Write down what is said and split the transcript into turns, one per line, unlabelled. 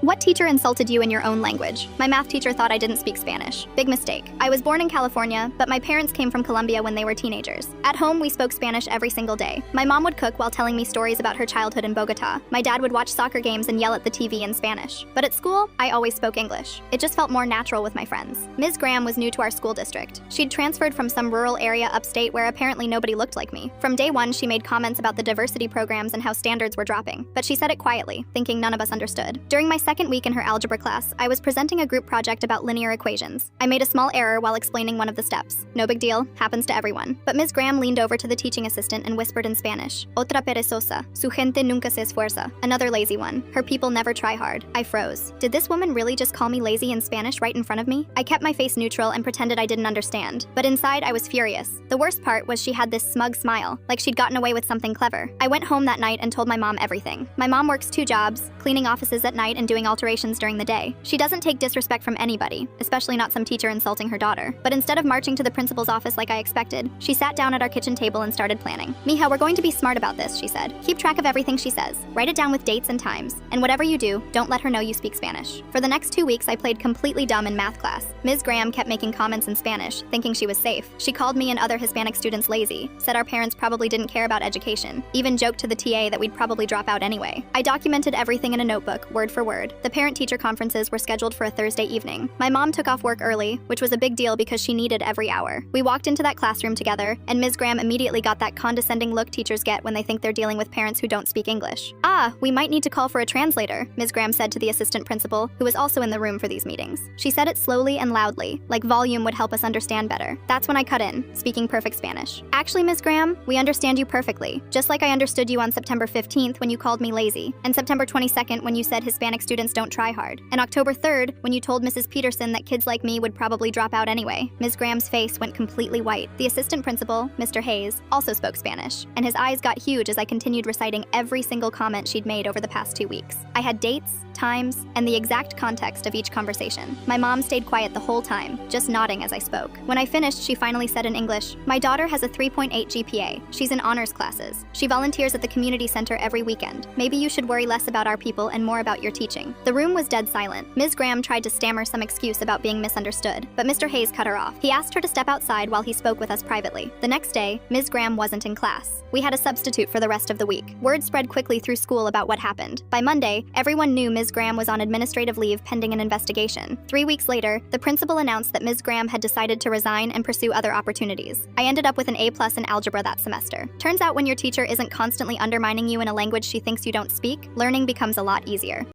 What teacher insulted you in your own language? My math teacher thought I didn't speak Spanish. Big mistake. I was born in California, but my parents came from Colombia when they were teenagers. At home, we spoke Spanish every single day. My mom would cook while telling me stories about her childhood in Bogota. My dad would watch soccer games and yell at the TV in Spanish. But at school, I always spoke English. It just felt more natural with my friends. Ms. Graham was new to our school district. She'd transferred from some rural area upstate where apparently nobody looked like me. From day one, she made comments about the diversity programs and how standards were dropping. But she said it quietly, thinking none of us understood. During my second week in her algebra class, I was presenting a group project about linear equations. I made a small error while explaining one of the steps. No big deal, happens to everyone. But Ms. Graham leaned over to the teaching assistant and whispered in Spanish, "Otra perezosa, su gente nunca se esfuerza." Another lazy one. Her people never try hard. I froze. Did this woman really just call me lazy in Spanish right in front of me? I kept my face neutral and pretended I didn't understand. But inside, I was furious. The worst part was she had this smug smile, like she'd gotten away with something clever. I went home that night and told my mom everything. My mom works 2 jobs, cleaning offices at night and doing alterations during the day. She doesn't take disrespect from anybody, especially not some teacher insulting her daughter. But instead of marching to the principal's office like I expected, she sat down at our kitchen table and started planning. "Mija, we're going to be smart about this," she said. "Keep track of everything she says. Write it down with dates and times. And whatever you do, don't let her know you speak Spanish." For the next 2 weeks, I played completely dumb in math class. Ms. Graham kept making comments in Spanish, thinking she was safe. She called me and other Hispanic students lazy, said our parents probably didn't care about education, even joked to the TA that we'd probably drop out anyway. I documented everything in a notebook, word for word. The parent-teacher conferences were scheduled for a Thursday evening. My mom took off work early, which was a big deal because she needed every hour. We walked into that classroom together, and Ms. Graham immediately got that condescending look teachers get when they think they're dealing with parents who don't speak English. "Ah, we might need to call for a translator," Ms. Graham said to the assistant principal, who was also in the room for these meetings. She said it slowly and loudly, like volume would help us understand better. That's when I cut in, speaking perfect Spanish. "Actually, Ms. Graham, we understand you perfectly, just like I understood you on September 15th when you called me lazy, and September 22nd when you said Hispanic students don't try hard, and October 3rd when you told Mrs. Peterson that kids like me would probably drop out anyway." Ms. Graham's face went completely white. The assistant principal, Mr. Hayes, also spoke Spanish, and his eyes got huge as I continued reciting every single comment she'd made over the past 2 weeks. I had dates, times, and the exact context of each conversation. My mom stayed quiet the whole time, just nodding as I spoke. When I finished, she finally said in English, "My daughter has a 3.8 GPA. She's in honors classes. She volunteers at the community center every weekend. Maybe you should worry less about our people and more about your teaching." The room was dead silent. Ms. Graham tried to stammer some excuse about being misunderstood, but Mr. Hayes cut her off. He asked her to step outside while he spoke with us privately. The next day, Ms. Graham wasn't in class. We had a substitute for the rest of the week. Word spread quickly through school about what happened. By Monday, everyone knew Ms. Graham was on administrative leave pending an investigation. 3 weeks later, the principal announced that Ms. Graham had decided to resign and pursue other opportunities. I ended up with an A+ in algebra that semester. Turns out when your teacher isn't constantly undermining you in a language she thinks you don't speak, learning becomes a lot easier.